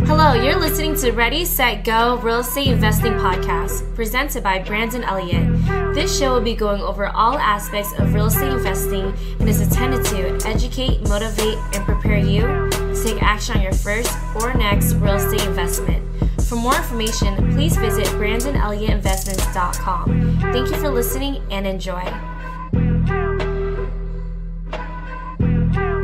Hello, you're listening to Ready, Set, Go Real Estate Investing Podcast, presented by Brandon Elliott. This show will be going over all aspects of real estate investing and is intended to educate, motivate, and prepare you to take action on your first or next real estate investment. For more information, please visit BrandonElliottInvestments.com. Thank you for listening and enjoy.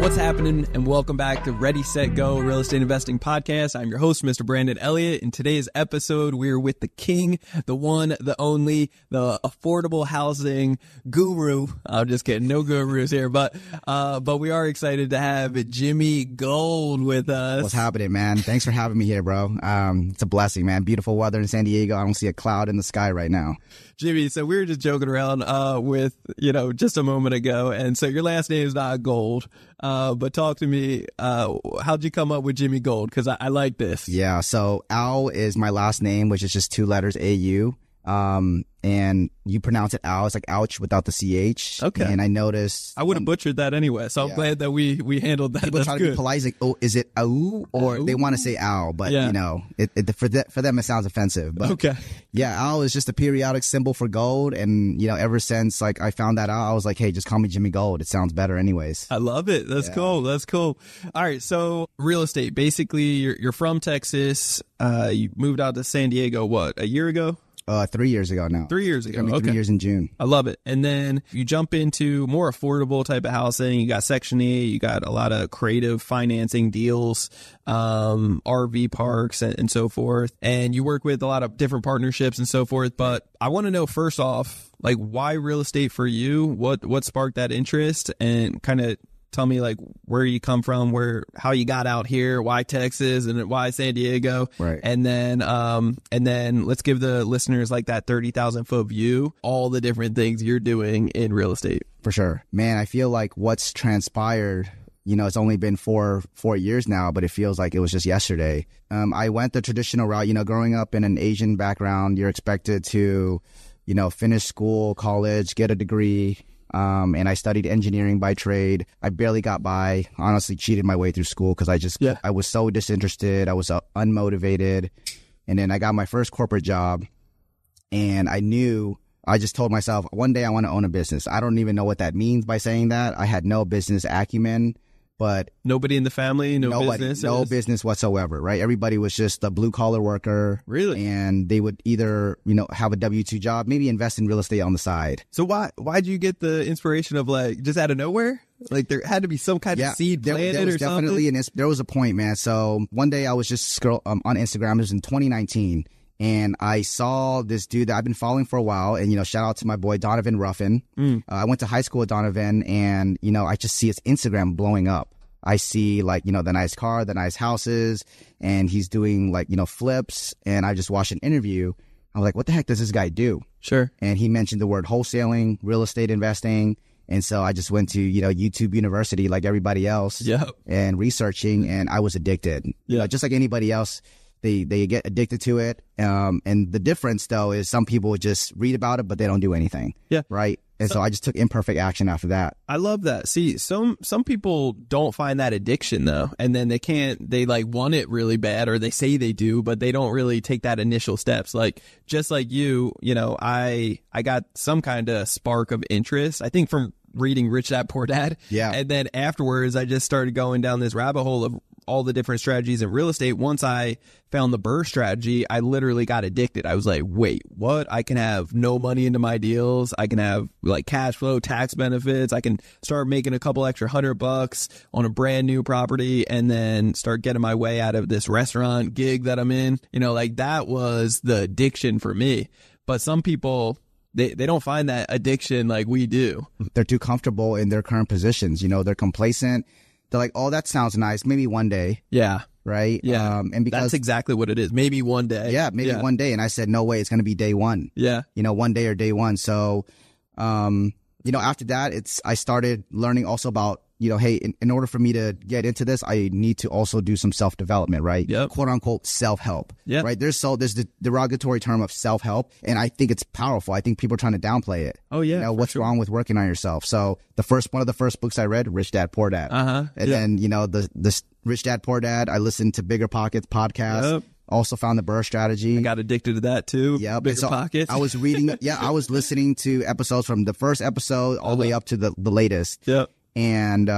What's happening, and welcome back to Ready, Set, Go Real Estate Investing Podcast. I'm your host, Mr. Brandon Elliott. In today's episode, we're with the king, the one, the only, the affordable housing guru. I'm just kidding, no gurus here, but we are excited to have Jimmy Gold with us. What's happening, man? Thanks for having me here, bro. It's a blessing, man. Beautiful weather in San Diego. I don't see a cloud in the sky right now. Jimmy, so we were just joking around with, just a moment ago, and so your last name is not Gold. But talk to me, how'd you come up with Jimmy Gold? Because I like this. Yeah, so Al is my last name, which is just two letters, A-U. And you pronounce it Al. It's like ouch without the CH. Okay. And I noticed... I would have butchered that anyway, so I'm glad that we handled that. People That's try good. to be polite, like, oh, is it Au? Or they want to say Al, but, for them it sounds offensive. But okay. Yeah, Al is just a periodic symbol for gold. And, ever since like I found that out, I was like, hey, just call me Jimmy Gold. It sounds better anyways. I love it. That's cool. That's cool. All right. So real estate, basically you're from Texas. You moved out to San Diego, what, a year ago? 3 years ago now. 3 years ago. Okay. 3 years in June. I love it. And then you jump into more affordable type of housing. You got Section 8. You got a lot of creative financing deals, RV parks and so forth. And you work with a lot of different partnerships and so forth. But I want to know first off, like, why real estate for you? What sparked that interest? And kind of tell me like where you come from, how you got out here, why Texas and why San Diego. Right. And then let's give the listeners like that 30,000 foot view, all the different things you're doing in real estate. For sure, man. I feel like what's transpired, it's only been four years now, but it feels like it was just yesterday. I went the traditional route, growing up in an Asian background, you're expected to, finish school, college, get a degree. And I studied engineering by trade. I barely got by, honestly cheated my way through school because I was so disinterested. I was unmotivated. And then I got my first corporate job and I just told myself one day I want to own a business. I don't even know what that means by saying that. I had no business acumen, but nobody in the family, business, no business whatsoever, right? Everybody was just a blue collar worker. Really? And they would either, have a W-2 job, maybe invest in real estate on the side. So why'd you get the inspiration of like just out of nowhere? Like there had to be some kind of seed planted there was or definitely something? There was a point, man. So one day I was just on Instagram. It was in 2019. And I saw this dude that I've been following for a while. And, shout out to my boy, Donovan Ruffin. I went to high school with Donovan and, I just see his Instagram blowing up. I see like, the nice car, the nice houses, and he's doing like, flips. And I just watched an interview. I was like, what the heck does this guy do? Sure. And he mentioned the word wholesaling, real estate investing. And so I just went to, YouTube University like everybody else and researching, and I was addicted. Just like anybody else. They get addicted to it. And the difference, though, is some people just read about it, but they don't do anything. Yeah. Right. And so I just took imperfect action after that. I love that. See, some people don't find that addiction, though. And then they like want it really bad, or they say they do, but they don't really take that initial steps. Like, just like you, I got some kind of spark of interest, I think, from reading Rich Dad Poor Dad. Yeah. And then afterwards, I just started going down this rabbit hole of all the different strategies in real estate. Once I found the BRRRR strategy, I literally got addicted. I was like, wait, what? I can have no money into my deals. I can have like cash flow, tax benefits. I can start making a couple extra $100 on a brand new property and then start getting my way out of this restaurant gig that I'm in. Like that was the addiction for me. But some people, they don't find that addiction like we do. They're too comfortable in their current positions. They're complacent. They're like, oh, that sounds nice. Maybe one day. Yeah. Right. Yeah. And because that's exactly what it is. Maybe one day. Yeah. Maybe one day. And I said, no way. It's going to be day one. Yeah. One day or day one. So, after that, I started learning also about, hey, in order for me to get into this, I need to also do some self-development, right? Yep. Quote unquote self-help. Yep. Right. There's the derogatory term of self-help. And I think it's powerful. I think people are trying to downplay it. Oh, yeah. What's wrong with working on yourself? So one of the first books I read, Rich Dad, Poor Dad. Uh-huh. And then, Rich Dad Poor Dad. I listened to Bigger Pockets podcast. Yep. Also found the Burr strategy. I got addicted to that too. Yep. Bigger Pockets. I was reading. I was listening to episodes from the first episode all the way up to the latest. Yep. And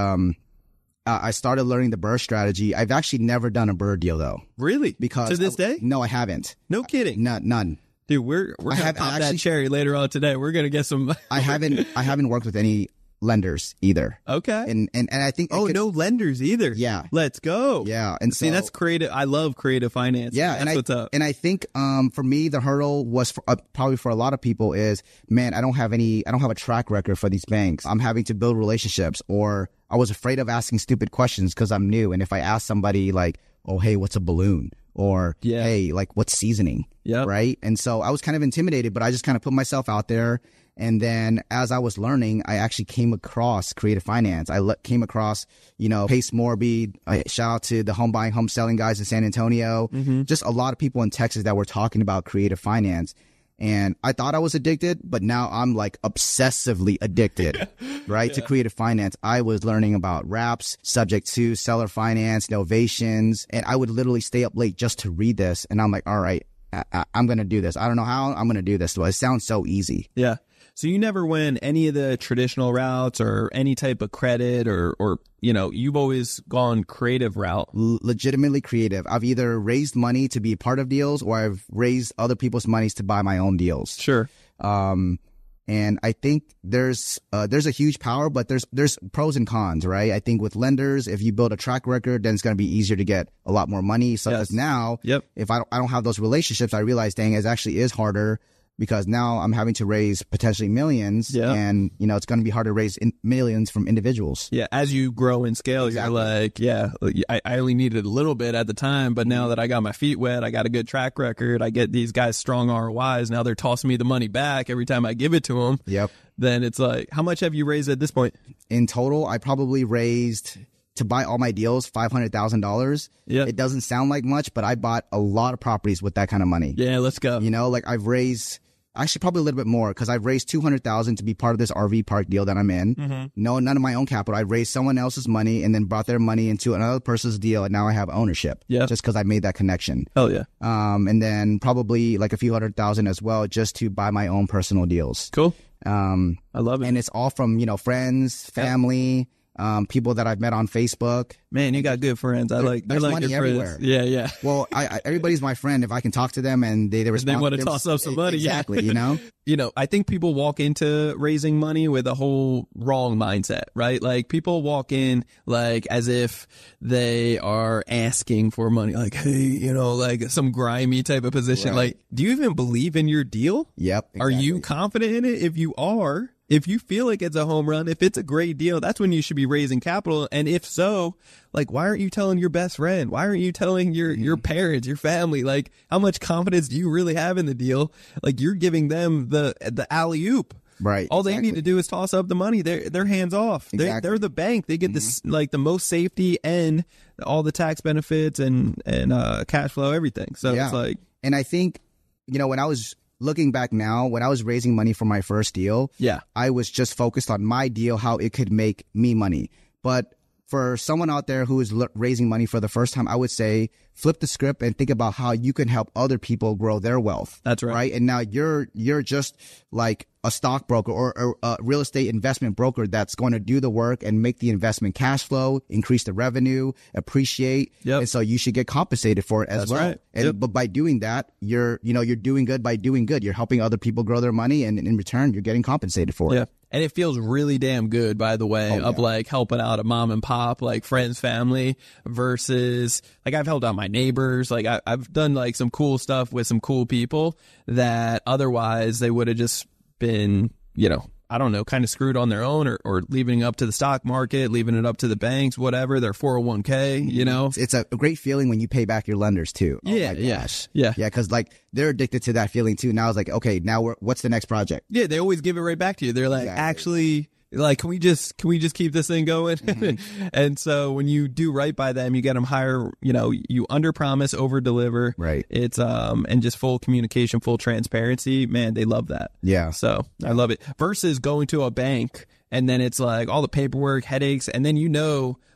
I started learning the Burr strategy. I've actually never done a Burr deal though. Really? Because to this day? No, I haven't. No kidding. None. Dude, we're gonna pop that cherry later on today. We're gonna get some. I haven't worked with any lenders either. Okay. And I think no lenders either. Yeah. Let's go. Yeah. And see, that's creative. I love creative finance. Yeah. That's what's up. And I think for me the hurdle was probably for a lot of people is, man, I don't have a track record for these banks. I'm having to build relationships, or I was afraid of asking stupid questions because I'm new. And if I ask somebody like, oh, hey, what's a balloon? Or, hey, like, what's seasoning? Yeah. Right. And so I was kind of intimidated, but I just kind of put myself out there. And then as I was learning, I actually came across creative finance. I came across, Pace Morby. Shout out to the home buying, home selling guys in San Antonio. Mm-hmm. Just a lot of people in Texas that were talking about creative finance. And I thought I was addicted, but now I'm like obsessively addicted, right? To creative finance. I was learning about wraps, subject to seller finance, novations, and I would literally stay up late just to read this. And I'm like, all right, I'm going to do this. I don't know how I'm going to do this. It sounds so easy. Yeah. So you never went any of the traditional routes or any type of credit or you've always gone creative route. Legitimately creative. I've either raised money to be part of deals or I've raised other people's monies to buy my own deals. Sure. And I think there's a huge power, but there's pros and cons, right? I think with lenders, if you build a track record, then it's going to be easier to get a lot more money. So as now, if I don't have those relationships, I realize, dang, it actually is harder. Because now I'm having to raise potentially millions, and it's going to be hard to raise millions from individuals. Yeah, as you grow and scale, exactly. You're like, I only needed a little bit at the time, but now that I got my feet wet, I got a good track record, I get these guys strong ROIs. Now they're tossing me the money back every time I give it to them. Yep. Then it's like, how much have you raised at this point? In total, I probably raised, to buy all my deals, $500,000. Yeah. It doesn't sound like much, but I bought a lot of properties with that kind of money. Yeah, let's go. Like I've raised, actually probably a little bit more, because I've raised $200,000 to be part of this RV park deal that I'm in. Mm-hmm. No, none of my own capital. I raised someone else's money and then brought their money into another person's deal, and now I have ownership. Yeah. Just because I made that connection. Hell yeah. And then probably like a few $100,000 as well, just to buy my own personal deals. Cool. I love it. And it's all from, friends, family, people that I've met on Facebook. Man, you got good friends. There's money your everywhere. Friends. Yeah. Well, everybody's my friend if I can talk to them and they respond. They want to toss up some money. Exactly. I think people walk into raising money with a whole wrong mindset, right? Like people walk in like as if they are asking for money, like, hey, like some grimy type of position. Right. Like, do you even believe in your deal? Yep. Exactly. Are you confident in it? If you are, if you feel like it's a home run, if it's a great deal, that's when you should be raising capital. And if so, like, why aren't you telling your best friend? Why aren't you telling your parents, your family? Like, how much confidence do you really have in the deal? Like, you're giving them the alley-oop. Right. All they need to do is toss up the money. They're hands off. Exactly. They're the bank. They get this, like, the most safety and all the tax benefits and cash flow, everything. So it's like, and I think, when I was looking back now, when I was raising money for my first deal, I was just focused on my deal, how it could make me money. But for someone out there who is raising money for the first time, I would say flip the script and think about how you can help other people grow their wealth. That's right. Right. And now you're just like a stockbroker or a real estate investment broker that's going to do the work and make the investment cash flow, increase the revenue, appreciate. Yep. And so you should get compensated for it as well. Right. And but by doing that, you're doing good by doing good. You're helping other people grow their money, and in return, you're getting compensated for it. Yeah. And it feels really damn good, by the way, of like helping out a mom and pop, like friends, family, versus like I've helped out my neighbors. Like I've done like some cool stuff with some cool people that otherwise they would have just been, I don't know, kind of screwed on their own or leaving it up to the stock market, leaving it up to the banks, whatever, their 401k, It's a great feeling when you pay back your lenders too. Yeah. Yeah. Because like they're addicted to that feeling too. Now it's like, okay, now what's the next project? Yeah. They always give it right back to you. They're like, actually, like, can we just keep this thing going? Mm-hmm. And so when you do right by them, you get them higher, you under promise, over deliver. Right. It's, and just full communication, full transparency. Man, they love that. Yeah. So I love it versus going to a bank and then it's like all the paperwork, headaches. And then,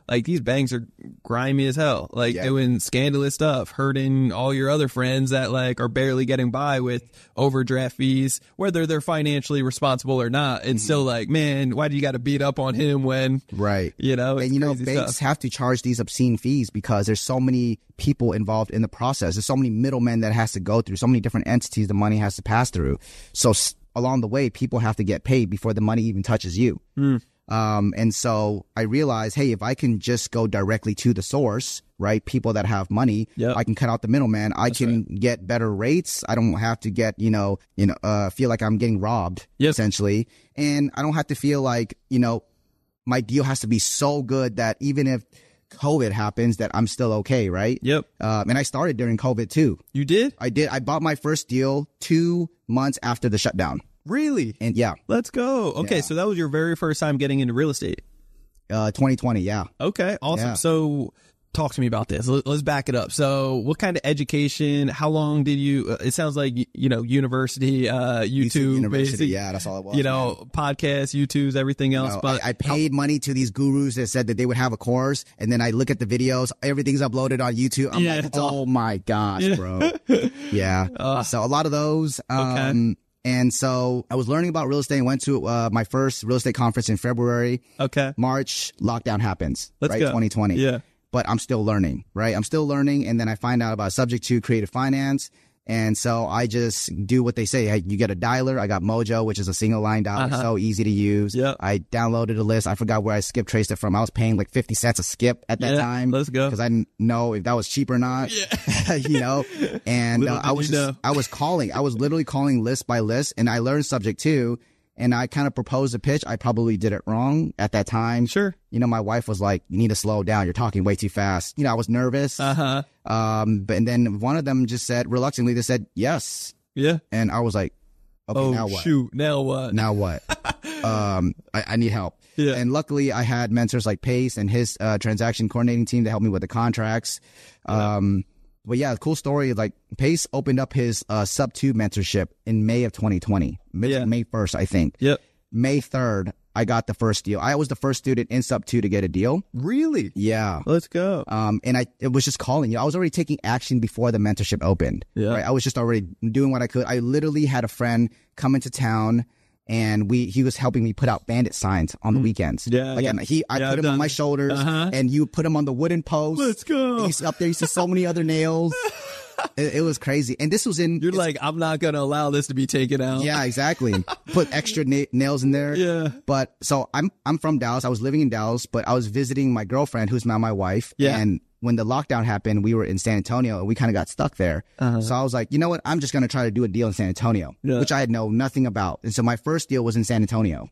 like these banks are grimy as hell, like doing scandalous stuff, hurting all your other friends that like are barely getting by with overdraft fees, whether they're financially responsible or not. It's still like, man, why do you got to beat up on him when, you know, and you know, banks have to charge these obscene fees because there's so many people involved in the process. There's so many middlemen that has to go through, so many different entities the money has to pass through. So along the way, people have to get paid before the money even touches you. And so I realized, hey, if I can just go directly to the source, right? People that have money, I can cut out the middleman. I can get better rates. I don't have to get, feel like I'm getting robbed, essentially. And I don't have to feel like, my deal has to be so good that even if COVID happens, that I'm still okay, right? And I started during COVID too. You did? I did. I bought my first deal 2 months after the shutdown. Really? And let's go. Okay, so that was your very first time getting into real estate. 2020, Okay, awesome. So talk to me about this. Let's back it up. So what kind of education, how long did you, it sounds like, university, YouTube, university, that's all it was. Podcasts, YouTubes, everything else. But I paid money to these gurus that said that they would have a course, and then I look at the videos, everything's uploaded on YouTube. I'm like, oh my gosh, bro. So a lot of those. And so I was learning about real estate and went to my first real estate conference in February. March, lockdown happens, Let's go. 2020. But I'm still learning, right? I'm still learning. And then I find out about subject to creative finance. And so I just do what they say. Hey, you get a dialer. I got Mojo, which is a single line dialer. So easy to use. I downloaded a list. I forgot where I skip traced it from. I was paying like 50 cents a skip at that time. Let's go. Because I didn't know if that was cheap or not. And I was literally calling list by list, and I learned subject to. And I kind of proposed a pitch. I probably did it wrong at that time. My wife was like, you need to slow down. You're talking way too fast. I was nervous. But and then one of them just said, reluctantly, they said, yes. And I was like, okay, now what? Shoot, now what? Now what? I need help. And luckily, I had mentors like Pace and his transaction coordinating team to help me with the contracts. But cool story. Like Pace opened up his sub 2 mentorship in May of 2020, May 1st, I think. May 3rd, I got the first deal. I was the first student in sub 2 to get a deal. Really? Yeah. Let's go. And it was just calling. I was already taking action before the mentorship opened. Right? I was just already doing what I could. I literally had a friend come into town, and he was helping me put out bandit signs on the weekends. I put him on my shoulders, and you put him on the wooden post. Let's go. And he's up there. You see so many other nails. It was crazy. And this was You're like, I'm not going to allow this to be taken out. Yeah, exactly. Put extra nails in there. But so I'm from Dallas. I was living in Dallas, but I was visiting my girlfriend, who's now my wife. And when the lockdown happened, we were in San Antonio, and we kind of got stuck there. So I was like, you know what? I'm just going to try to do a deal in San Antonio, which I had nothing about. And so my first deal was in San Antonio.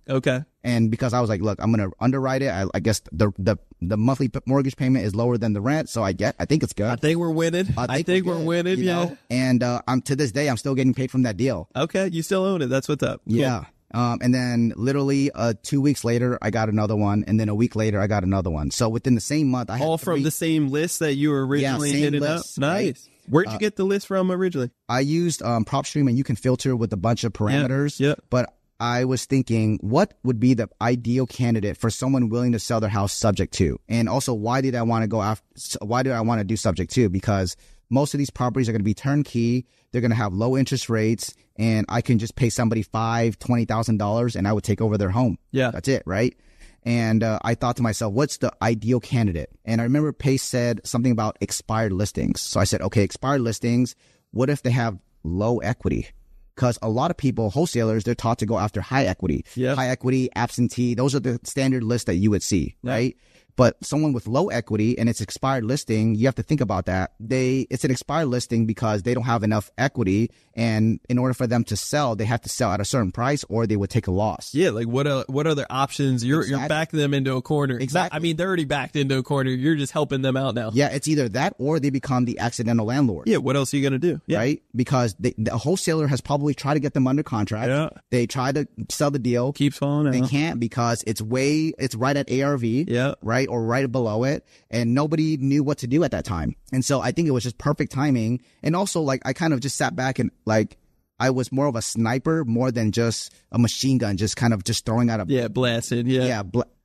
And because I was like, look, I'm going to underwrite it. I guess the monthly mortgage payment is lower than the rent. So I think it's good. I think we're winning. I think we're winning. Know? And to this day, I'm still getting paid from that deal. Okay. You still own it. That's what's up. Cool. Yeah. And then literally 2 weeks later, I got another one. And then a week later, I got another one. So within the same month, I had all from the same list that you were originally hitting list, up? Nice. Right? Where'd you get the list from originally? I used PropStream, and you can filter with a bunch of parameters. But I was thinking, what would be the ideal candidate for someone willing to sell their house subject to? And also, why did I want to do subject to? Because most of these properties are going to be turnkey. They're going to have low interest rates, and I can just pay somebody $20,000, and I would take over their home. That's it, right? And I thought to myself, what's the ideal candidate? And I remember Pace said something about expired listings. So I said, okay, expired listings. What if they have low equity? Because a lot of people, wholesalers, they're taught to go after high equity. High equity, absentee. Those are the standard lists that you would see, right? But someone with low equity and it's expired listing, you have to think about that. It's an expired listing because they don't have enough equity, and in order for them to sell, they have to sell at a certain price or they would take a loss. Like what other options? You're backing them into a corner. Exactly. I mean, they're already backed into a corner. You're just helping them out now. It's either that or they become the accidental landlord. What else are you going to do? Right? Because the wholesaler has probably tried to get them under contract. They try to sell the deal. Keeps falling out. They can't because it's right at ARV. Right? Or right below it, and nobody knew what to do at that time. And so I think it was just perfect timing. And also, like, I kind of just sat back and, like, I was more of a sniper more than just a machine gun, just kind of just throwing out a blasted.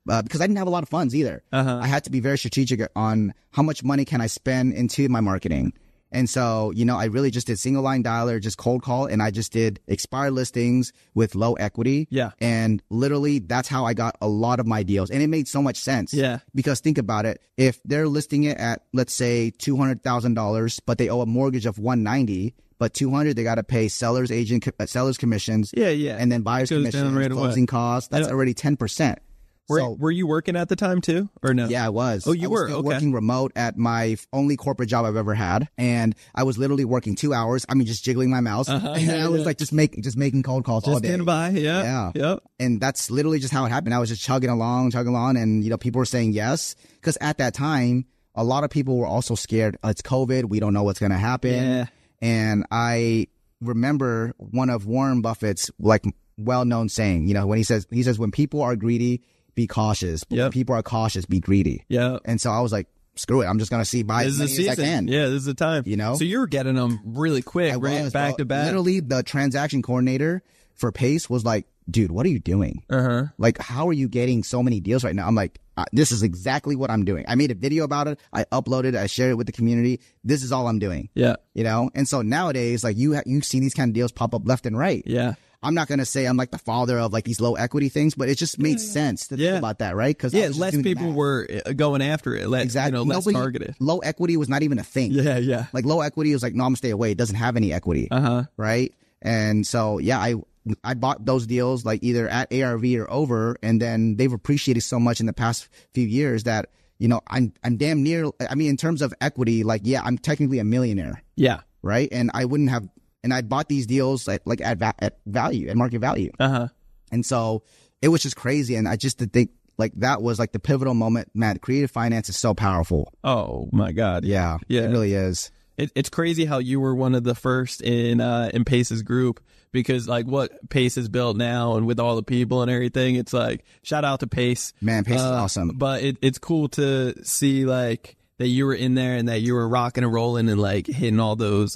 because I didn't have a lot of funds either. I had to be very strategic on how much money can I spend into my marketing. And so, I really just did single line dialer, just cold call, and I just did expired listings with low equity. Yeah. And literally that's how I got a lot of my deals. And it made so much sense. Yeah. Because think about it. If they're listing it at, let's say $200,000, but they owe a mortgage of $190,000, but $200,000, they got to pay seller's commissions. Yeah. Yeah. And then buyer's commissions, right closing costs. That's already 10%. Were you working at the time too, or no? Yeah, I was. Oh, you were? Still okay. Working remote at my only corporate job I've ever had, and I was literally working 2 hours. I mean, just jiggling my mouse, and I was like just making cold calls all day. Just by, yeah. Yep. And that's literally just how it happened. I was just chugging along, and people were saying yes, because at that time, a lot of people were also scared. It's COVID. We don't know what's going to happen. Yeah. And I remember one of Warren Buffett's well-known saying. When he says when people are greedy, be cautious. But when people are cautious, be greedy. Yeah. And so I was like, screw it. I'm just going to buy as many as I can. Yeah, this is the time. So you were getting them really quick, right? Back to back. Literally, the transaction coordinator for Pace was like, dude, what are you doing? Like, how are you getting so many deals right now? I'm like, this is exactly what I'm doing. I made a video about it. I uploaded it. I shared it with the community. This is all I'm doing. Yeah. And so nowadays, like you see these kind of deals pop up left and right. Yeah. I'm not going to say I'm like the father of like these low equity things, but it just made sense to think about that, right? Because less people were going after it. Exactly. Less targeted. Low equity was not even a thing. Yeah. Like low equity was like, no, I'm gonna stay away. It doesn't have any equity. Right. And so, I bought those deals like either at ARV or over, and then they've appreciated so much in the past few years that, I'm damn near, I mean, in terms of equity, like, I'm technically a millionaire. Yeah. Right. And I wouldn't have, and I bought these deals at value, at market value. And so it was just crazy. And I just think like that was like the pivotal moment. Man, creative finance is so powerful. Oh my God. Yeah. It really is. It's crazy how you were one of the first in Pace's group, because like what Pace has built now and with all the people and everything, it's like shout out to Pace. Man, Pace is awesome. But it's cool to see like that you were in there and that you were rocking and rolling and like hitting all those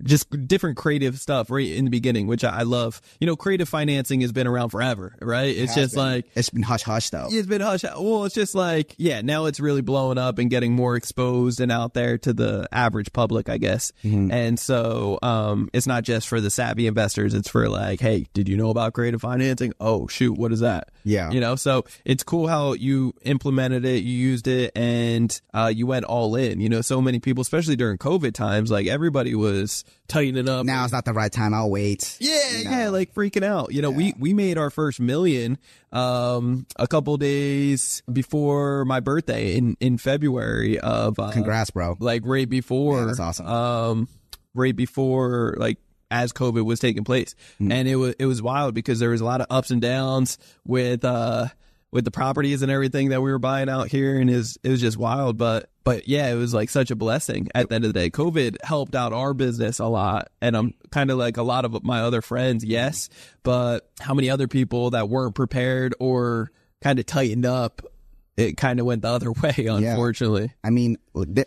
just different creative stuff right in the beginning, which I love. Creative financing has been around forever, right? It's just like it's been hush hush though. It's been hush. Well, it's just like now it's really blowing up and getting more exposed and out there to the average public, I guess. And so it's not just for the savvy investors. It's for like, hey, did you know about creative financing? Oh shoot, what is that? Yeah. So it's cool how you implemented it, you used it, and you went all in. So many people, especially during COVID times, like everybody was tightening up. Now it's not the right time. I'll wait. Yeah, like freaking out. We made our first million a couple days before my birthday in February of congrats, bro. Like right before. Yeah, that's awesome. Right before like as COVID was taking place. And it was wild because there was a lot of ups and downs with the properties and everything that we were buying out here, and it was just wild. But yeah, it was like such a blessing at the end of the day. COVID helped out our business a lot, and I'm kind of like a lot of my other friends, yes, but how many other people that weren't prepared or kind of tightened up, it kind of went the other way, unfortunately. Yeah. I mean,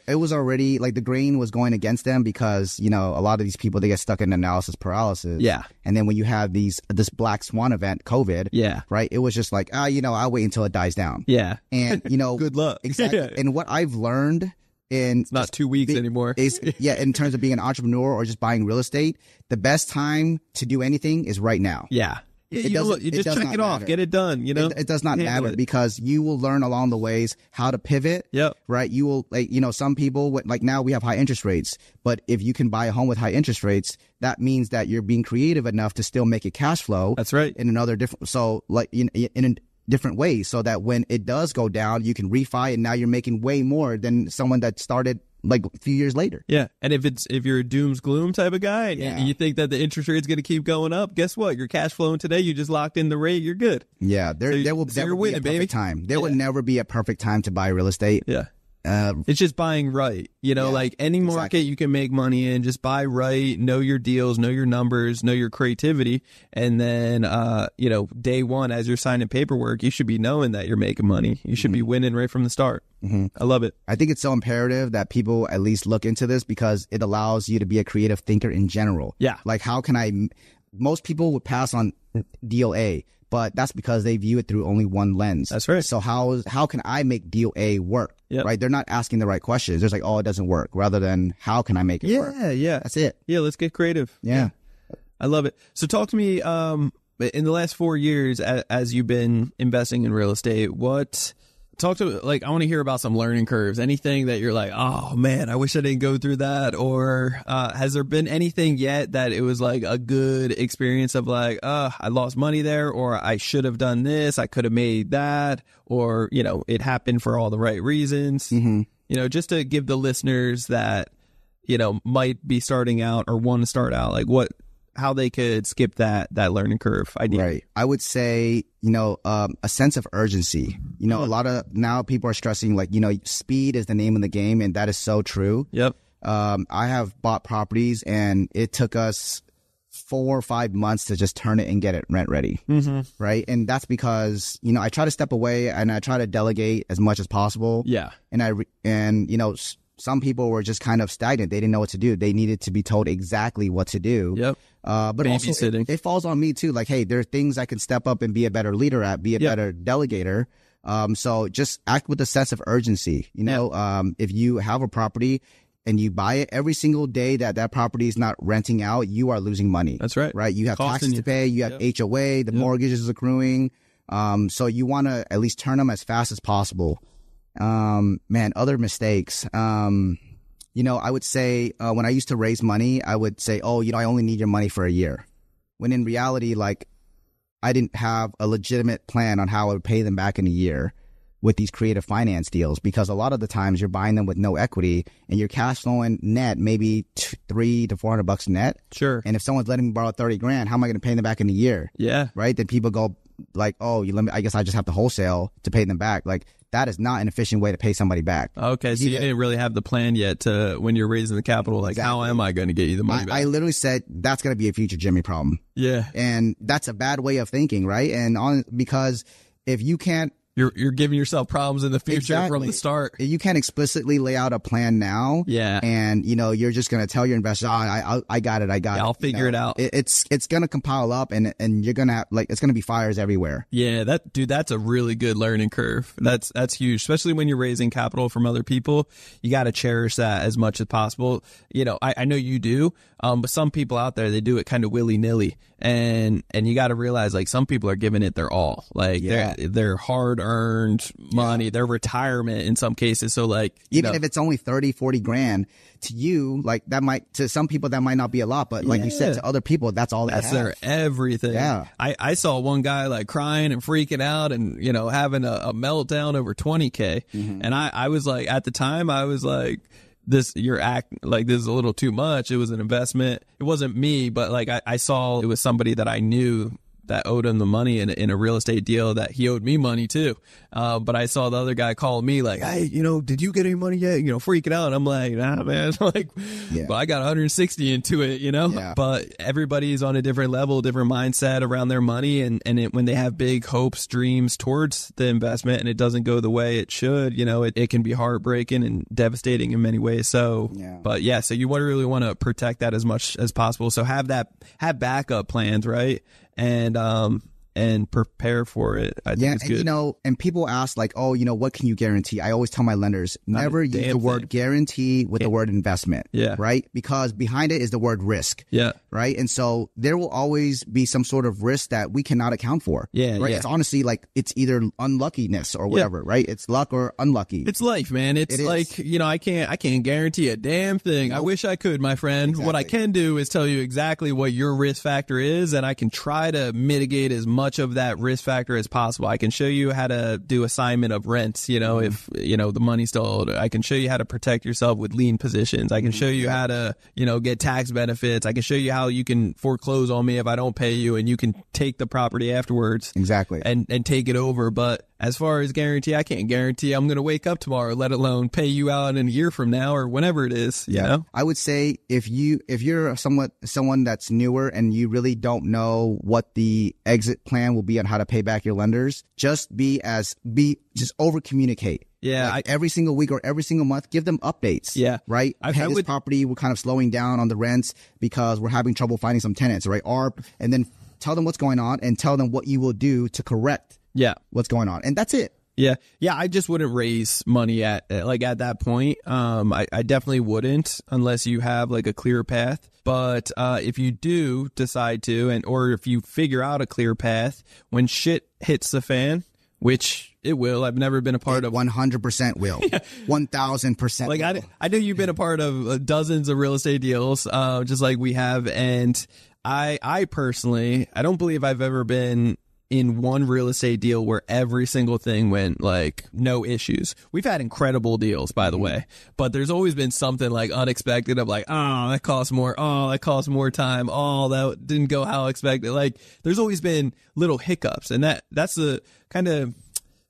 it was already like the grain was going against them because, a lot of these people, they get stuck in analysis paralysis. Yeah. And then when you have this black swan event, COVID, right? It was just like, I'll wait until it dies down. Yeah. And, good luck. Exactly. And what I've learned it's not 2 weeks anymore. In terms of being an entrepreneur or just buying real estate, the best time to do anything is right now. Yeah. You just check it off, get it done. It does not matter because you will learn along the ways how to pivot. Yep. Right. You will, some people like now we have high interest rates, but if you can buy a home with high interest rates, that means that you're being creative enough to still make it cash flow. That's right. In another different, so like in a different way, so that when it does go down, you can refi, and now you're making way more than someone that started like a few years later. Yeah. And if you're a dooms gloom type of guy and you think that the interest rate's going to keep going up, guess what? You're cash flowing today. You just locked in the rate. You're good. Yeah. There will never be a perfect time. There will never be a perfect time to buy real estate. Yeah. It's just buying right. Like any market you can make money in, just buy right, know your deals, know your numbers, know your creativity. And then, day one, as you're signing paperwork, you should be knowing that you're making money. You should be winning right from the start. I love it. I think it's so imperative that people at least look into this because it allows you to be a creative thinker in general. Yeah. Like most people would pass on deal A, but that's because they view it through only one lens. That's right. So how can I make deal A work? Yep. Right? They're not asking the right questions. They're like, oh, it doesn't work, rather than how can I make it work? Yeah. That's it. Yeah, let's get creative. Yeah. I love it. So talk to me, in the last 4 years, as you've been investing in real estate, I want to hear about some learning curves, anything that you're like, oh man, I wish I didn't go through that. Or has there been anything yet that it was like a good experience of like, I lost money there, or I should have done this, I could have made that, or, it happened for all the right reasons, just to give the listeners that, might be starting out or want to start out, like how they could skip that learning curve idea. Right. I would say, a sense of urgency. A lot of now people are stressing like, speed is the name of the game. And that is so true. Yep. I have bought properties and it took us 4 or 5 months to just turn it and get it rent ready. Right. And that's because, I try to step away and I try to delegate as much as possible. Yeah. And some people were just kind of stagnant. They didn't know what to do. They needed to be told exactly what to do. Yep. But also it falls on me too. Like, hey, there are things I can step up and be a better leader at, be a better delegator. So just act with a sense of urgency. If you have a property and you buy it, every single day that property is not renting out, you are losing money. That's right. Right. You have taxes to pay. You have HOA. The mortgage is accruing. So you want to at least turn them as fast as possible. Other mistakes. I would say when I used to raise money, I would say, I only need your money for a year. When in reality, like, I didn't have a legitimate plan on how I would pay them back in a year with these creative finance deals, because a lot of the times you're buying them with no equity and you're cash flowing net maybe $300 to $400 net. Sure. And if someone's letting me borrow 30 grand, how am I going to pay them back in a year? Yeah. Right. Then people go like, I guess I just have to wholesale to pay them back. Like, that is not an efficient way to pay somebody back. Okay, so you didn't really have the plan yet to when you're raising the capital. Like, exactly. How am I going to get you the money back? I literally said that's going to be a future Jimmy problem. Yeah, and that's a bad way of thinking, right? Because if you can't, you're giving yourself problems in the future from the start. You can't explicitly lay out a plan now. Yeah. And, you're just going to tell your investors, I got it. I'll figure it out. It's going to compile up and you're going to have, it's going to be fires everywhere. Yeah. That's a really good learning curve. That's huge, especially when you're raising capital from other people. You got to cherish that as much as possible. I know you do. But some people out there, they do it kind of willy nilly. And you got to realize, like, some people are giving it their all, like their hard earned money, their retirement in some cases. So like, even if it's only 30, 40 grand to you, like to some people that might not be a lot, but like you said, to other people, that's all they have. Their everything. Yeah. I saw one guy like crying and freaking out and, having a meltdown over 20K. And I was like, at the time I was like, this is a little too much. It was an investment. It wasn't me, but like I saw it was somebody that I knew that owed him the money in a real estate deal that he owed me money too. But I saw the other guy call me like, hey, did you get any money yet? Freaking out. And I'm like, nah, man. Like, but I got 160 into it, but everybody's on a different level, different mindset around their money. And when they have big hopes, dreams towards the investment and it doesn't go the way it should, it can be heartbreaking and devastating in many ways. So, so you really want to protect that as much as possible. So have backup plans, right? And prepare for it. I think it's good. And people ask like, what can you guarantee? I always tell my lenders, never use the word guarantee with the word investment. Yeah. Right? Because behind it is the word risk. Yeah. Right? And so there will always be some sort of risk that we cannot account for. Yeah. Right? Yeah. It's honestly like, it's either unluckiness or whatever, right? It's luck or unlucky. It's life, man. It's like, I can't guarantee a damn thing. Nope. I wish I could, my friend. Exactly. What I can do is tell you exactly what your risk factor is, and I can try to mitigate as much of that risk factor as possible. I can show you how to do assignment of rents, if, the money's still owed. I can show you how to protect yourself with lien positions. I can show you how to, get tax benefits. I can show you how you can foreclose on me if I don't pay you, and you can take the property afterwards. Exactly. And take it over. But as far as guarantee, I can't guarantee I'm going to wake up tomorrow, let alone pay you out in a year from now or whenever it is. You know? I would say if you're someone that's newer and you really don't know what the exit plan will be on how to pay back your lenders, just over communicate. Yeah. Like every single week or every single month, give them updates. Yeah. Right. This property, we're kind of slowing down on the rents because we're having trouble finding some tenants, right? And then tell them what's going on and tell them what you will do to correct what's going on. And that's it. Yeah. I just wouldn't raise money at that point. I definitely wouldn't unless you have like a clear path. But if you do decide to, or if you figure out a clear path, when shit hits the fan, which it will, I've never been a part of. 100% will. 1,000% Like will. I know you've been a part of dozens of real estate deals, just like we have. And I personally, I don't believe I've ever been in one real estate deal where every single thing went like no issues. We've had incredible deals, by the way, but there's always been something like unexpected of like, oh, that costs more. Oh, that costs more time. Oh, that didn't go how expected. Like there's always been little hiccups, and that's the kind of,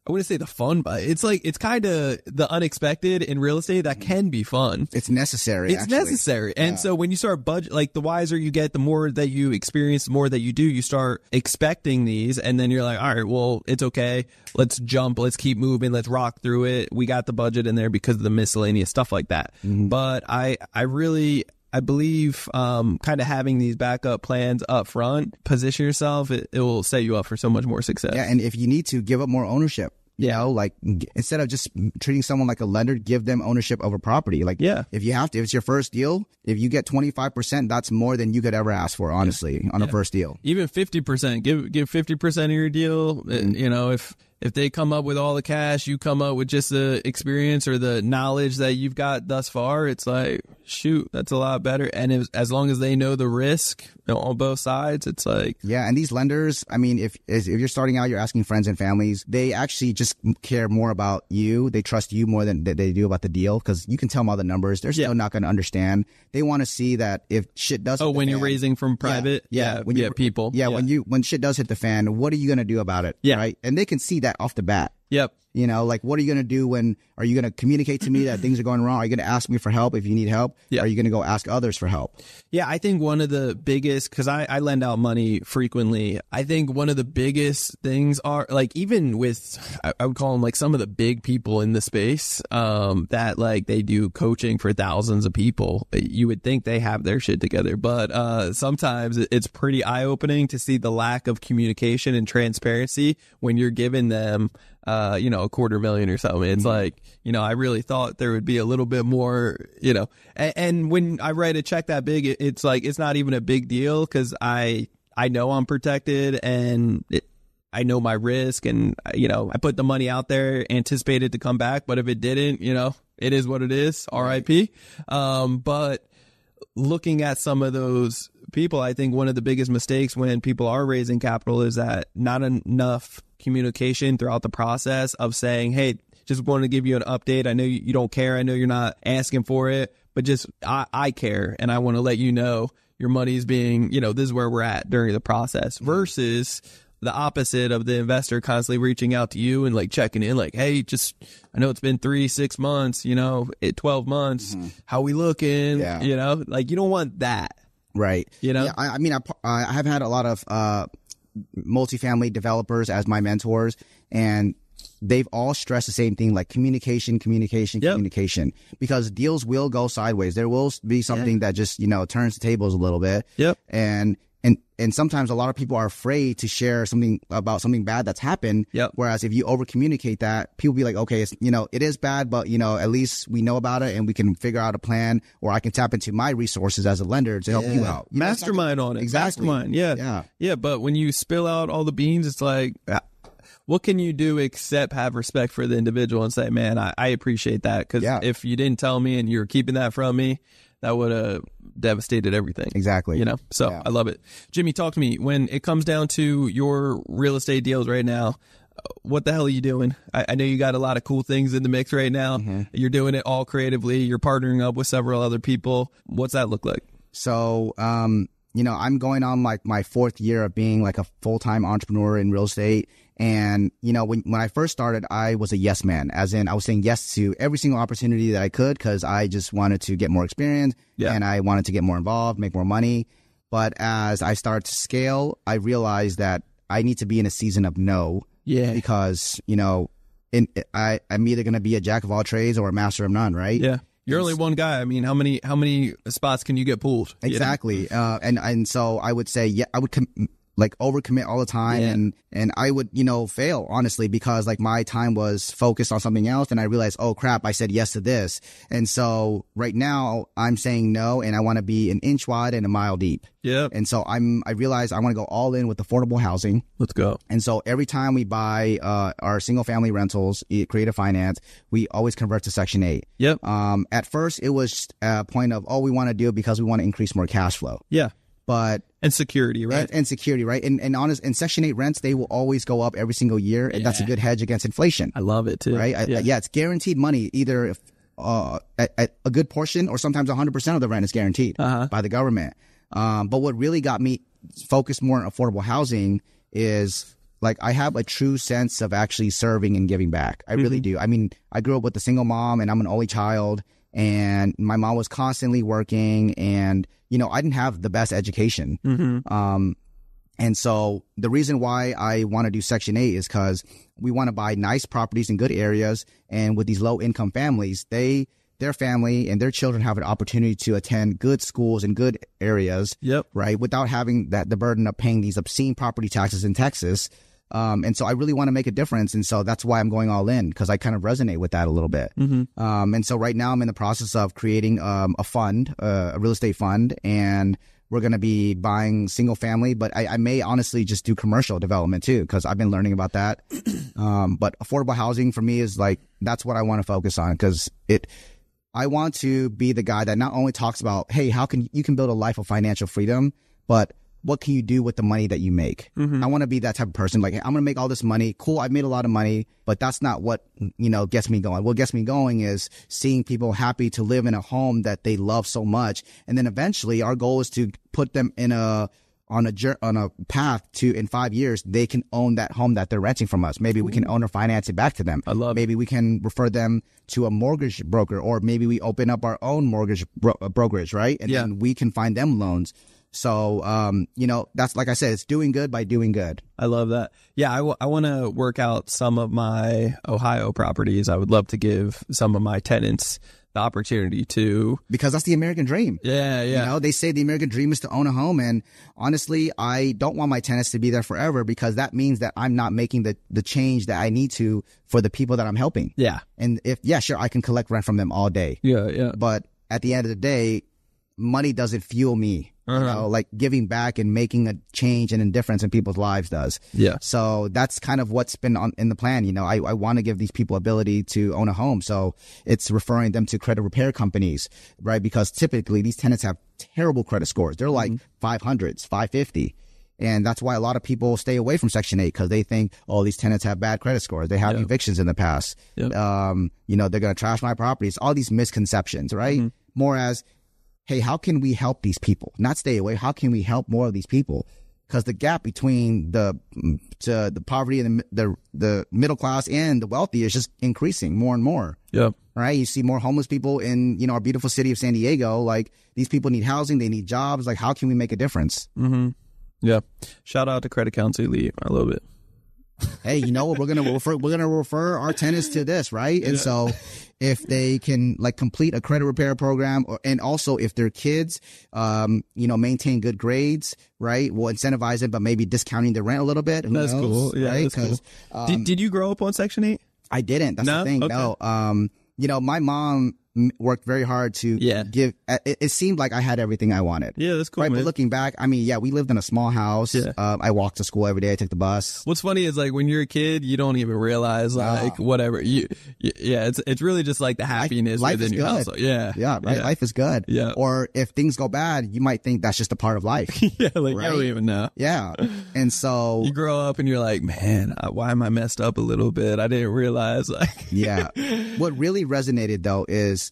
I wouldn't say the fun, but it's kind of the unexpected in real estate that can be fun. It's necessary. It's necessary. And so when you start budget, like the wiser you get, the more that you experience, the more that you do, you start expecting these. And then you're like, all right, well, it's okay. Let's jump. Let's keep moving. Let's rock through it. We got the budget in there because of the miscellaneous stuff like that. Mm-hmm. But I believe kind of having these backup plans up front, position yourself, it will set you up for so much more success. Yeah, and if you need to, give up more ownership. You know, like instead of just treating someone like a lender, give them ownership over property. Like, if you have to, if it's your first deal, if you get 25%, that's more than you could ever ask for, honestly, on a first deal. Even 50%, give 50% of your deal. Mm-hmm. You know, if they come up with all the cash, you come up with just the experience or the knowledge that you've got thus far, it's like, shoot, that's a lot better. And as long as they know the risk on both sides, it's like... Yeah, and these lenders, I mean, if you're starting out, you're asking friends and families, they actually just care more about you. They trust you more than they do about the deal, because you can tell them all the numbers. They're still not going to understand. They want to see that if shit does hit the when fan, you're raising from private? People. Yeah, when shit does hit the fan, what are you going to do about it? Yeah. Right? And they can see that off the bat. Yep. You know, like, what are you going to do are you going to communicate to me that things are going wrong? Are you going to ask me for help if you need help? Yeah. Are you going to go ask others for help? Yeah, I think one of the biggest, because I lend out money frequently, I think one of the biggest things are, like, even with, I would call them like some of the big people in the space, that like they do coaching for thousands of people. You would think they have their shit together, but sometimes it's pretty eye-opening to see the lack of communication and transparency when you're giving them $250,000 or something. It's like, I really thought there would be a little bit more, and when I write a check that big, it's like, it's not even a big deal because I know I'm protected and I know my risk, and, I put the money out there, anticipated to come back. But if it didn't, it is what it is. RIP. But looking at some of those people, I think one of the biggest mistakes when people are raising capital is that not enough communication throughout the process of saying, hey, just want to give you an update. I know you don't care. I know you're not asking for it, but just I care, and I want to let you know your money is being, this is where we're at during the process, versus the opposite of the investor constantly reaching out to you and like checking in, like, hey, I know it's been 3-6 months, 12 months, how we looking, like, you don't want that. Right. Yeah, I mean, I have had a lot of multifamily developers as my mentors, and they've all stressed the same thing, like communication, because deals will go sideways. There will be something that just, turns the tables a little bit. Yep. And sometimes a lot of people are afraid to share something about something bad that's happened. Yep. Whereas if you over communicate that, people be like, okay, it's, it is bad, but at least we know about it and we can figure out a plan, or I can tap into my resources as a lender to help you out. Mastermind on it. Exactly. Mastermind. Yeah. But when you spill out all the beans, it's like, what can you do except have respect for the individual and say, man, I appreciate that. Because if you didn't tell me and you were keeping that from me, that would have devastated everything. Exactly. So I love it. Jimmy, talk to me. When it comes down to your real estate deals right now, what the hell are you doing? I know you got a lot of cool things in the mix right now. Mm-hmm. You're doing it all creatively. You're partnering up with several other people. What's that look like? So, I'm going on like my 4th year of being like a full-time entrepreneur in real estate. And, when I first started, I was a yes man, as in I was saying yes to every single opportunity that I could, because I just wanted to get more experience and I wanted to get more involved, make more money. But as I started to scale, I realized that I need to be in a season of no. Yeah. Because, I'm either going to be a jack of all trades or a master of none, right? Yeah. You're only one guy. I mean, how many spots can you get pulled? Exactly. And so I would say, like overcommit all the time, and I would, fail, honestly, because like my time was focused on something else, and I realized, oh crap, I said yes to this. And so right now I'm saying no, and I want to be an inch wide and a mile deep. Yeah. And so I realized I want to go all in with affordable housing. Let's go. And so every time we buy our single family rentals, creative finance, we always convert to Section 8. Yep. At first it was a point of, we want to do it because we want to increase more cash flow. Yeah. But security, right? And security, right? And Section 8 rents, they will always go up every single year, and that's a good hedge against inflation. I love it too. Right? It's guaranteed money. Either if a good portion or sometimes 100% of the rent is guaranteed by the government. But what really got me focused more on affordable housing is like I have a true sense of actually serving and giving back. I really do. I mean, I grew up with a single mom, and I'm an only child, and my mom was constantly working, and I didn't have the best education. And so the reason why I want to do Section 8 is because we want to buy nice properties in good areas. And with these low income families, their family and their children have an opportunity to attend good schools in good areas. Yep. Right. Without having the burden of paying these obscene property taxes in Texas. And so I really want to make a difference. And so that's why I'm going all in, because I kind of resonate with that a little bit. And so right now I'm in the process of creating a fund, a real estate fund, and we're going to be buying single family, but I may honestly just do commercial development too, because I've been learning about that. But affordable housing for me is like, that's what I want to focus on, because I want to be the guy that not only talks about, hey, how can you build a life of financial freedom, but what can you do with the money that you make? I want to be that type of person. Like, hey, I'm going to make all this money. Cool. I've made a lot of money, but that's not what, gets me going. What gets me going is seeing people happy to live in a home that they love so much. And then eventually our goal is to put them on a path to, in 5 years, they can own that home that they're renting from us. Maybe we can own or finance it back to them. Maybe we can refer them to a mortgage broker, or maybe we open up our own mortgage brokerage, right? And then we can find them loans. So, that's, like I said, it's doing good by doing good. I love that. Yeah, I want to work out some of my Ohio properties. I would love to give some of my tenants the opportunity to. Because that's the American dream. Yeah. They say the American dream is to own a home. And honestly, I don't want my tenants to be there forever, because that means that I'm not making the change that I need to for the people that I'm helping. Yeah. And sure, I can collect rent from them all day. Yeah. But at the end of the day, money doesn't fuel me. Like giving back and making a change and a difference in people's lives does. Yeah. So that's kind of what's been in the plan. I want to give these people ability to own a home. So it's referring them to credit repair companies, right? Because typically these tenants have terrible credit scores. They're like 500s, 550. And that's why a lot of people stay away from Section 8, because they think, these tenants have bad credit scores. They have evictions in the past. They're going to trash my properties. All these misconceptions, right? More as, hey, how can we help these people? Not stay away. How can we help more of these people? Because the gap between the poverty and the middle class and the wealthy is just increasing more and more. Yeah. Right. You see more homeless people in, our beautiful city of San Diego. Like, these people need housing. They need jobs. Like, how can we make a difference? Yeah. Shout out to Credit Counsel Elite. I love it. Hey, you know what? We're gonna refer our tenants to this, right? And so, if they can complete a credit repair program, and also if their kids, maintain good grades, right? We'll incentivize it, but maybe discounting the rent a little bit. That's cool. Yeah, right? That's cool. Did you grow up on Section 8? I didn't. That's the thing. Okay. No. My mom worked very hard to give. It seemed like I had everything I wanted. Yeah, that's cool. Right, man. But looking back, I mean, we lived in a small house. Yeah. I walked to school every day. I took the bus. What's funny is when you're a kid, you don't even realize whatever it's really just like the happiness within your house. Yeah, right. Yeah. Life is good. Yeah. Or if things go bad, you might think that's just a part of life. I don't even know. Yeah. And so you grow up and you're like, man, why am I messed up a little bit? I didn't realize. Yeah. What really resonated though is,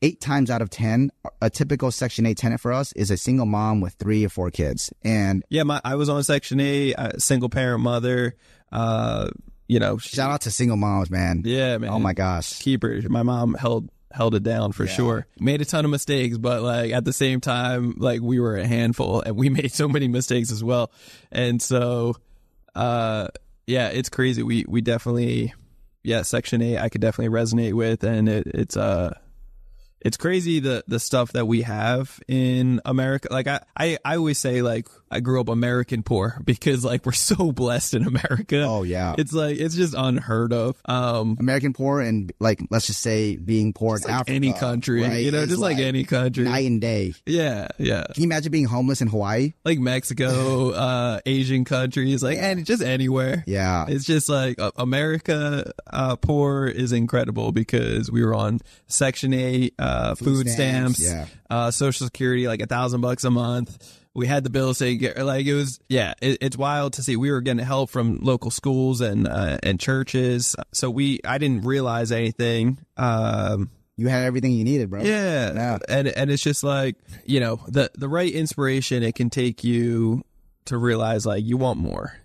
8 times out of 10, a typical Section 8 tenant for us is a single mom with 3 or 4 kids. And I was on Section 8, single parent mother. Shout out to single moms, man. Yeah, man. Oh my gosh, keepers. My mom held it down for sure. Made a ton of mistakes, but at the same time, we were a handful, and we made so many mistakes as well. And so, it's crazy. We definitely, Section 8, I could definitely resonate with, and it's crazy the stuff that we have in America. I always say, I grew up American poor because like we're so blessed in America. Oh yeah. It's like, it's just unheard of. American poor and like, let's just say being poor in like Africa. any country, right? you know, It's just like any country. Night and day. Yeah. Yeah. Can you imagine being homeless in Hawaii? Like Mexico, Asian countries, like, and just anywhere. Yeah. It's just like America, poor is incredible because we were on Section 8, food stamps, Social Security, like $1,000 a month. We had the bills taken, like it was, it's wild to see. We were getting help from local schools and churches. So I didn't realize anything. You had everything you needed, bro. Yeah. And it's just like, you know, the right inspiration, it can take you to realize like you want more,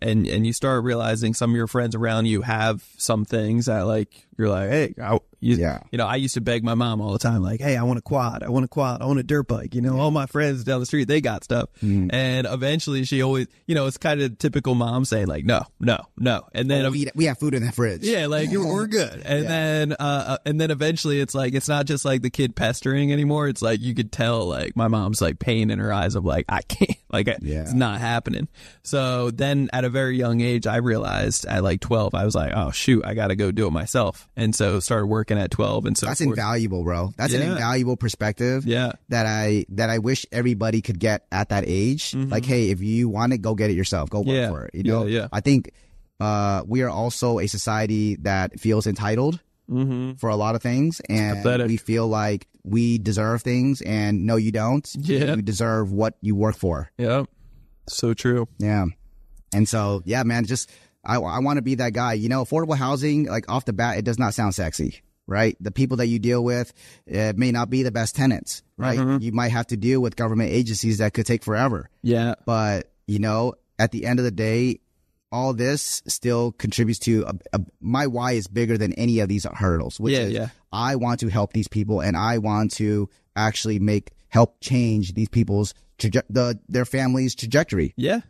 and you start realizing some of your friends around you have some things that like you're like, hey, you know, I used to beg my mom all the time, like, hey, I want a quad, I want a dirt bike. You know, all my friends down the street, they got stuff. And eventually she always, you know, it's kind of typical mom saying like, no. And then we have food in the fridge. Yeah, like we're good. And then eventually it's like, it's not just like the kid pestering anymore. It's like you could tell like my mom's like pain in her eyes of like, I can't, like it's not happening. So then at a very young age, I realized at like 12, I was like, oh shoot, I got to go do it myself. And so started working at 12. And so that's invaluable, bro. That's an invaluable perspective. That I wish everybody could get at that age. Like, hey, if you want it, go get it yourself. Go work for it. You know, I think we are also a society that feels entitled for a lot of things, and we feel like we deserve things, and no, you don't. You deserve what you work for. Yeah, so true. Yeah, and so man, just I want to be that guy. You know, affordable housing, like off the bat, it does not sound sexy, right? The people that you deal with may not be the best tenants, right? You might have to deal with government agencies that could take forever. Yeah, but you know, at the end of the day, all this still contributes to my why is bigger than any of these hurdles, which is I want to help these people, and I want to actually help change these people's their family's trajectory. Yeah.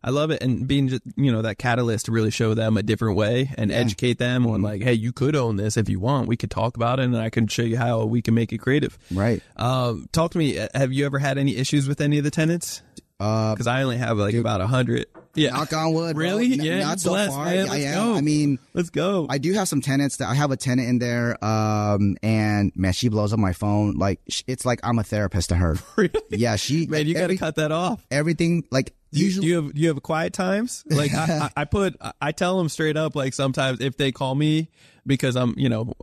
I love it. And being, you know, that catalyst to really show them a different way and educate them on like, hey, you could own this if you want. We could talk about it and I can show you how we can make it creative. Right. Talk to me. Have you ever had any issues with any of the tenants? Because I only have like about 100. Yeah. Knock on wood. Really? Bro. Yeah. Not so far. Man. Let's go. I mean, let's go. I do have some tenants I have a tenant in there. And man, she blows up my phone. Like it's like I'm a therapist to her. Really? Yeah. Man, you got to cut that off. Everything like. Usually, do you have quiet times? Like I tell them straight up, like sometimes if they call me because I'm, you know,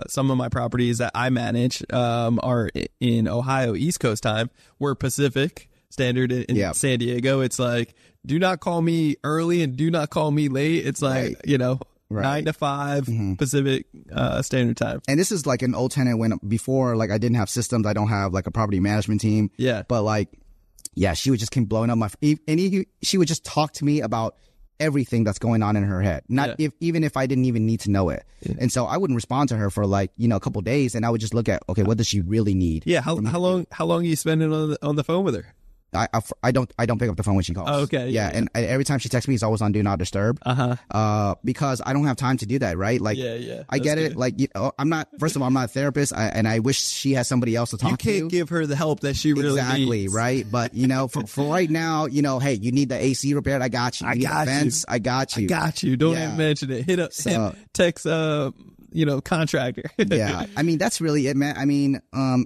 some of my properties that I manage, are in Ohio, East Coast time. We're Pacific Standard in San Diego. It's like, do not call me early and do not call me late. It's like, you know, 9 to 5 Pacific Standard Time. And this is like an old tenant when before, like I didn't have systems. I don't have like a property management team. Yeah. But like, yeah, she would just keep blowing up she would just talk to me about everything that's going on in her head. Even if I didn't even need to know it. Yeah. And so I wouldn't respond to her for like, you know, a couple of days, and I would just look at, okay, what does she really need? Yeah. How long are you spending on the phone with her? I don't pick up the phone when she calls. Oh, okay. Yeah. And every time she texts me, it's always on do not disturb. Because I don't have time to do that. Right. Like, I get it. Like, you know, first of all, I'm not a therapist, and I wish she has somebody else to talk to. You can't give her the help that she really needs. Right. But you know, for right now, you know, hey, you need the AC repaired. I got you. I got you. Don't even mention it. Hit up, text, you know, contractor. Yeah. I mean, that's really it, man. I mean,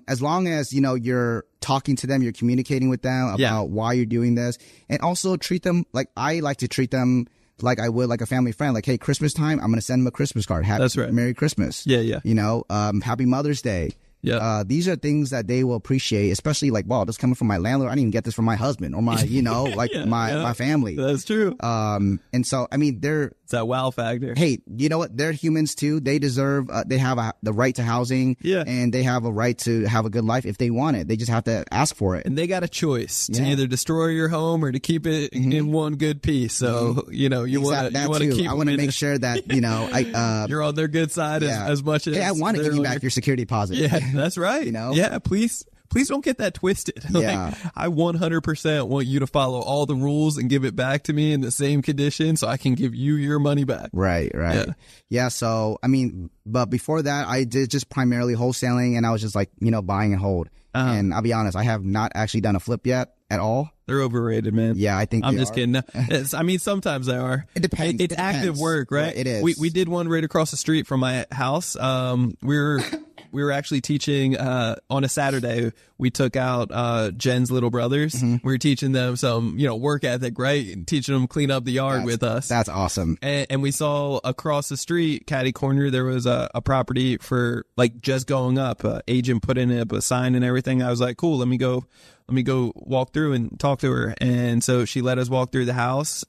as long as, you know, you're talking to them, you're communicating with them about why you're doing this, and also treat them like I like to treat them like I would like a family friend. Like, hey, Christmas time, I'm going to send them a Christmas card. Merry Christmas. Yeah. You know, Happy Mother's Day. Yeah. These are things that they will appreciate, especially like, wow, this coming from my landlord. I didn't even get this from my husband or my, you know, like my family. That's true. And so, I mean, it's that wow factor. Hey, you know what? They're humans too. They deserve, they have the right to housing. Yeah. And they have a right to have a good life if they want it. They just have to ask for it. And they got a choice to either destroy your home or to keep it in one good piece. So, you know, you want to keep. I want to make sure that, you know, you're on their good side as much as. Hey, I want to give you back your security deposit. Yeah. That's right. You know? Yeah, please don't get that twisted. Yeah. Like, I 100% want you to follow all the rules and give it back to me in the same condition so I can give you your money back. Right. Yeah, so, I mean, but before that, I did just primarily wholesaling, and I was just like, you know, buying and hold. And I'll be honest, I have not actually done a flip yet at all. They're overrated, man. Yeah, I think I'm just kidding. I mean, sometimes they are. It depends. It's active work, right? It is. We did one right across the street from my house. We were actually teaching on a Saturday. We took out Jen's little brothers. We were teaching them some, work ethic, right? And teaching them clean up the yard with us. That's awesome. And we saw across the street, catty corner, there was a property for like just going up. Agent put in a sign and everything. I was like, cool. Let me go walk through and talk to her. And so she let us walk through the house,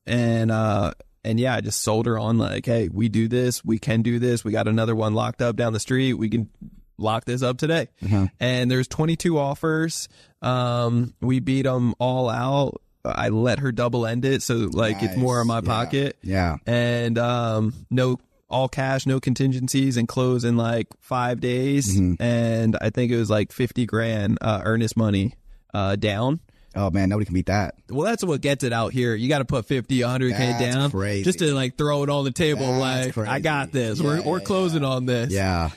and yeah, I just sold her on like, hey, we do this, we can do this. We got another one locked up down the street. We can lock this up today. And there's 22 offers. We beat them all out. I let her double end it, so like it's more in my pocket. Yeah. And no, all cash, no contingencies, and close in like 5 days. And I think it was like 50 grand earnest money down. Oh man, nobody can beat that. Well, that's what gets it out here. You got to put 50, 100K down, crazy. Just to like throw it on the table. That's like, crazy. I got this. We're closing on this. Yeah.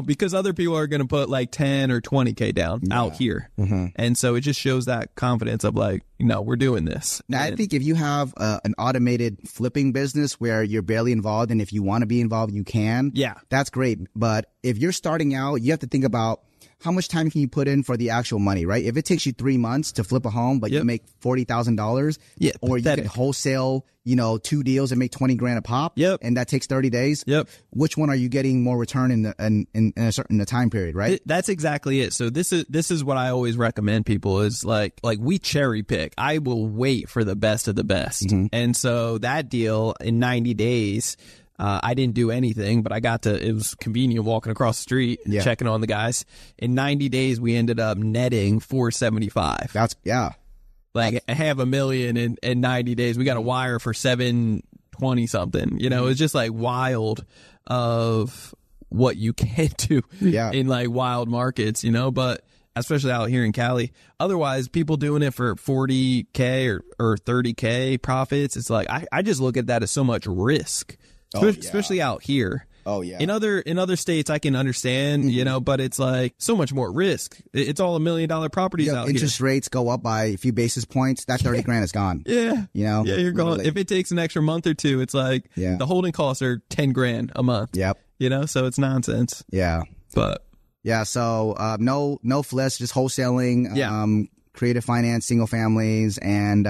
Because other people are going to put like 10 or 20K down out here. And so it just shows that confidence of like, we're doing this. Now, I think if you have an automated flipping business where you're barely involved, and if you want to be involved, you can. Yeah. That's great. But if you're starting out, you have to think about how much time can you put in for the actual money, right? If it takes you 3 months to flip a home, but you make $40,000, or you can wholesale, 2 deals and make 20 grand a pop, and that takes 30 days. Which one are you getting more return in a certain time period, right? That's exactly it. So this is what I always recommend people is like we cherry pick. I will wait for the best of the best, and so that deal in 90 days. I didn't do anything, but it was convenient walking across the street, checking on the guys. In 90 days, we ended up netting 475. Like $500,000 in 90 days. We got a wire for 720 something. It's just like wild of what you can do in like wild markets, but especially out here in Cali. Otherwise, people doing it for 40K or 30K profits. It's like, I just look at that as so much risk. Especially out here. Oh yeah. In other states, I can understand, but it's like so much more risk. It's all $1 million properties out here. Interest rates go up by a few basis points. That 30 grand is gone. Yeah. Yeah, you're gone. If it takes an extra month or two, it's like the holding costs are 10 grand a month. Yep. So it's nonsense. Yeah. But yeah, so no flips, just wholesaling. Creative finance, single families, and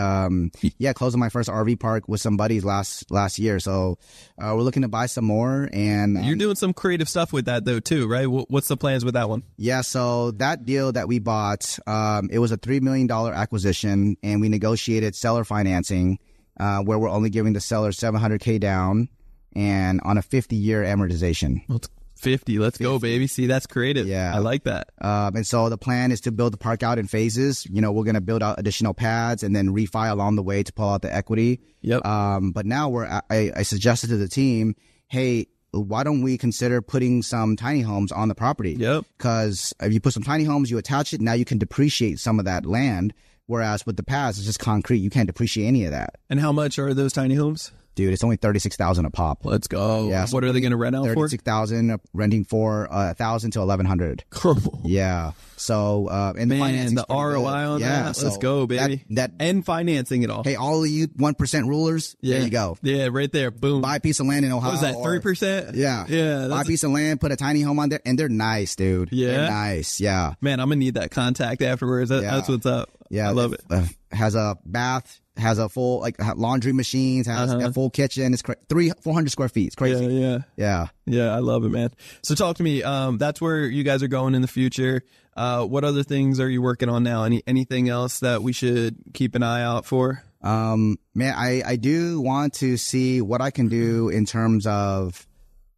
closing my first RV park with some buddies last year. So we're looking to buy some more. And you're doing some creative stuff with that though too, right? What's the plans with that one? Yeah, so that deal that we bought, it was a $3 million acquisition, and we negotiated seller financing, where we're only giving the seller $700K down, and on a 50-year amortization. Well, 50. Let's go, baby. See, that's creative. Yeah. I like that. And so the plan is to build the park out in phases. We're going to build out additional pads and then refi along the way to pull out the equity. Yep. But now I suggested to the team, hey, why don't we consider putting some tiny homes on the property? Yep. Because if you put some tiny homes, you attach it, now you can depreciate some of that land. Whereas with the pads, it's just concrete. You can't depreciate any of that. And how much are those tiny homes? Dude, it's only $36,000 a pop. Let's go. Yeah, so what are they going to rent out for? $36,000, renting for $1,000 to $1,100. Cool. Yeah. So, and the ROI on that. Let's go, baby. And financing it all. Hey, all of you 1% rulers. There you go. Yeah, right there. Boom. Buy a piece of land in Ohio. What was that? 3%? Yeah. Yeah. Buy a piece of land, put a tiny home on there, and they're nice, dude. Yeah. They're nice. Yeah. Man, I'm gonna need that contact afterwards. That's what's up. Yeah. I love it. Has a bath. Has a full laundry machines, has a full kitchen. It's 400 square feet. It's crazy. Yeah. I love it, man. So talk to me. That's where you guys are going in the future. What other things are you working on now? Anything else that we should keep an eye out for? Man, I do want to see what I can do in terms of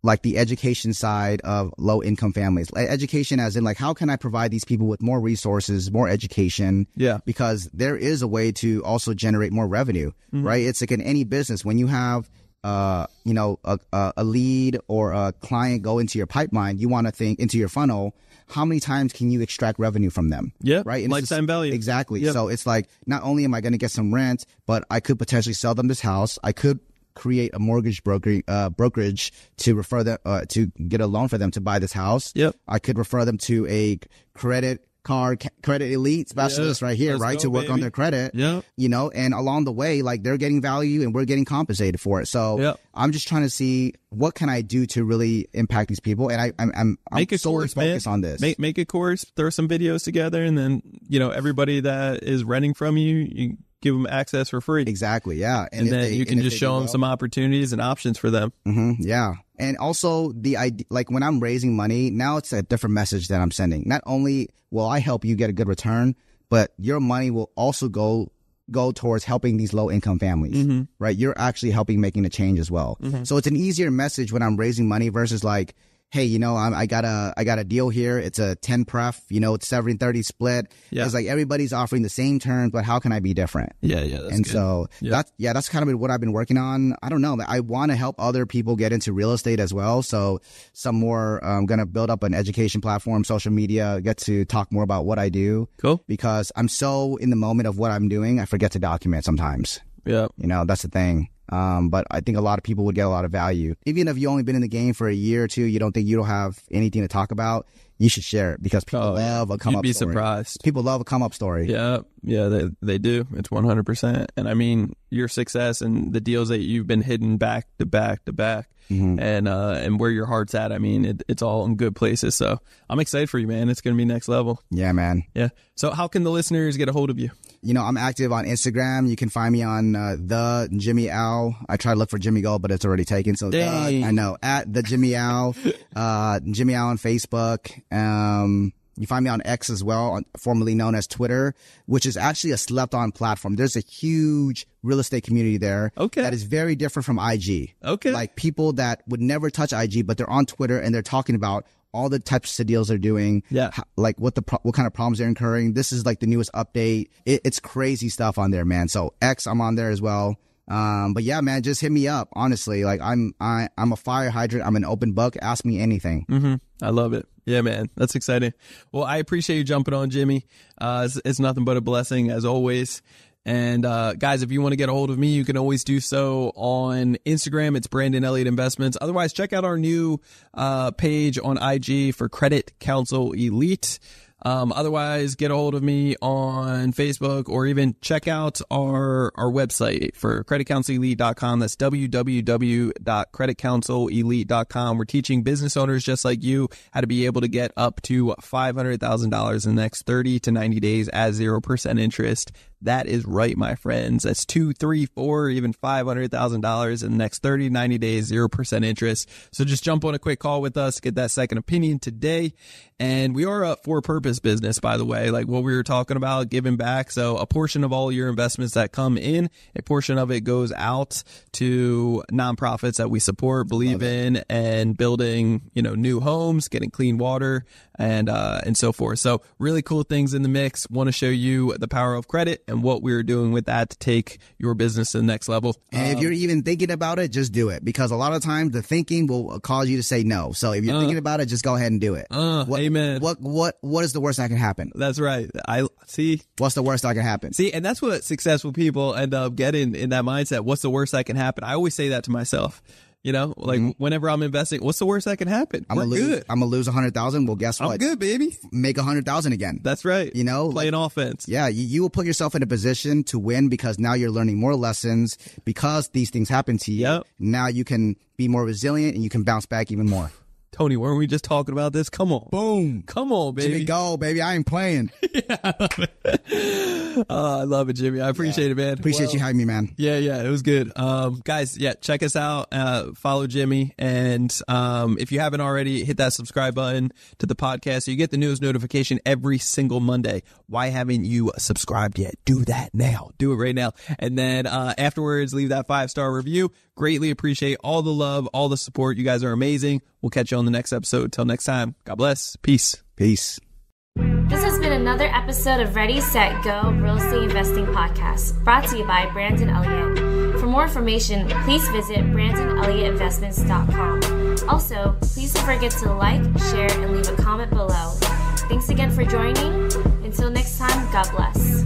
like the education side of low income families. Education as in like, how can I provide these people with more resources, more education? Yeah. Because there is a way to also generate more revenue, right? It's like in any business, when you have, a lead or a client go into your pipeline, you want to think into your funnel, how many times can you extract revenue from them? Yeah. Right. And lifetime value. Exactly. Yep. So it's like, not only am I going to get some rent, but I could potentially sell them this house. I could create a mortgage brokerage to refer them to get a loan for them to buy this house. Yep. I could refer them to a credit card credit elite specialists right here, right? To work on their credit, you know, and along the way, like they're getting value and we're getting compensated for it. So I'm just trying to see what can I do to really impact these people. And I'm solely focused on this. Make a course, throw some videos together, and then, you know, everybody that is renting from you give them access for free. Exactly. Yeah. And then you can just show them some opportunities and options for them. Yeah. And also the idea, like when I'm raising money, now it's a different message that I'm sending. Not only will I help you get a good return, but your money will also go towards helping these low income families, right? You're actually helping making a change as well. So it's an easier message when I'm raising money versus like, hey, you know, I got a deal here. It's a 10 pref, you know, it's 70-30 split. It's like everybody's offering the same terms, but how can I be different? That's good. So that's kind of what I've been working on. I don't know. I want to help other people get into real estate as well. So some more, I'm going to build up an education platform, social media, get to talk more about what I do. Cool. Because I'm so in the moment of what I'm doing, I forget to document sometimes. You know, that's the thing. But I think a lot of people would get a lot of value. Even if you only been in the game for a year or two, you don't have anything to talk about, you should share it because people love a come up story. You'd be surprised. People love a come up story. Yeah, they do. It's 100%. And I mean, your success and the deals that you've been hitting back to back to back, and where your heart's at, I mean, it's all in good places. So I'm excited for you, man. It's going to be next level. Yeah, man. Yeah. So how can the listeners get a hold of you? You know, I'm active on Instagram. You can find me on the Jimmy Al. I try to look for Jimmy Gold, but it's already taken. So I know, at the Jimmy Al, Jimmy Al on Facebook. You find me on X as well, formerly known as Twitter, which is actually a slept-on platform. There's a huge real estate community there that is very different from IG. Like people that would never touch IG, but they're on Twitter and they're talking about all the types of deals they're doing, like what kind of problems they're incurring. This is like the newest update. It's crazy stuff on there, man. So X, I'm on there as well. But yeah, man, just hit me up. Honestly, like I'm a fire hydrant. I'm an open book. Ask me anything. I love it. Yeah, man, that's exciting. Well, I appreciate you jumping on, Jimmy. It's nothing but a blessing as always. And guys, if you want to get a hold of me, you can always do so on Instagram. It's Brandon Elliott Investments. Otherwise, check out our new page on IG for Credit Counsel Elite. Otherwise, get a hold of me on Facebook or even check out our website for creditcounselelite.com. That's www.creditcounselelite.com. We're teaching business owners just like you how to be able to get up to $500,000 in the next 30 to 90 days at 0% interest. That is right, my friends. That's $2, $3, $4, even $500,000 in the next 30 to 90 days, 0% interest. So just jump on a quick call with us, get that second opinion today. And we are a for-purpose business, by the way, like what we were talking about, giving back. So a portion of all your investments that come in, a portion of it goes out to nonprofits that we support, believe in, and building, you know, new homes, getting clean water, and so forth. So really cool things in the mix. Want to show you the power of credit and what we're doing with that to take your business to the next level. And if you're even thinking about it, just do it, because a lot of times the thinking will cause you to say no. So if you're thinking about it, just go ahead and do it. Amen. What is the worst that can happen? That's right. I see. What's the worst that can happen? See, and that's what successful people end up getting in that mindset. What's the worst that can happen? I always say that to myself. You know, like whenever I'm investing, what's the worst that can happen? I'm gonna lose 100,000. Well, guess what? I'm good, baby. Make 100,000 again. That's right. You know, playing offense. Yeah, you will put yourself in a position to win because now you're learning more lessons because these things happen to you. Now you can be more resilient and you can bounce back even more. Tony, weren't we just talking about this? Come on. Boom. Come on, baby. Jimmy, go, baby. I ain't playing. Yeah, I love it. I love it, Jimmy. I appreciate it, man. Appreciate you having me, man. Yeah, it was good. Guys, check us out. Follow Jimmy. And if you haven't already, hit that subscribe button to the podcast so you get the newest notification every single Monday. Why haven't you subscribed yet? Do that now. Do it right now. And then afterwards, leave that 5-star review. Greatly appreciate all the love, all the support. You guys are amazing. We'll catch you on the next episode. Till next time. God bless. Peace. Peace. This has been another episode of Ready, Set, Go Real Estate Investing Podcast, brought to you by Brandon Elliott. For more information, please visit BrandonElliottInvestments.com. Also, please don't forget to like, share, and leave a comment below. Thanks again for joining. Until next time, God bless.